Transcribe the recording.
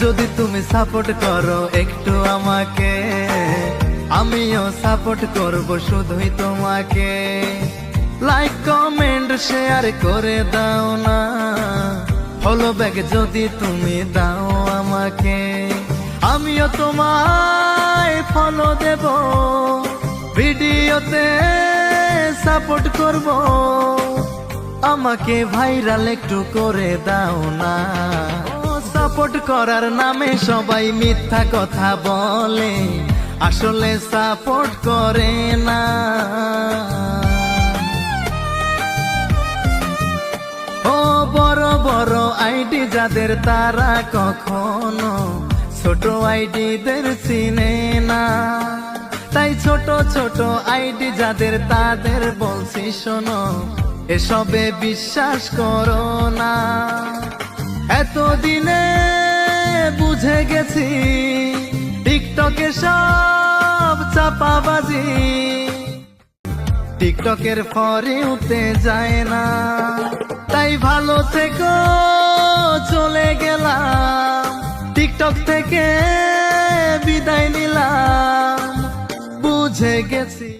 যদি তুমি সাপোর্ট করো একটু আমাকে, আমিও সাপোর্ট করব শুধুই তোমাকে। লাইক কমেন্ট শেয়ার করে দাও না, ফলো ব্যাক যদি তুমি দাও আমাকে, আমিও তোমায় ফলো দেব, ভিডিওতে সাপোর্ট করব। আমাকে ভাইরাল একটু করে দাও না। সাপোর্ট করার নামে সবাই মিথ্যা কথা বলে, আসলে সাপোর্ট করে না। ও বড় বড় আইডি যাদের, তারা কখনো ছোট আইডিদের চিনে না। তাই ছোট ছোট আইডি যাদের, তাদের বলছি শোনো, এসবে বিশ্বাস করো না। এতদিনে বুঝে গেছি টিকটকে সব চাপাবাজি, টিকটকের ফরিউতে যায় না। তাই ভালো থেকো, চলে গেলাম, টিকটক থেকে বিদায় নিলাম, বুঝে গেছি।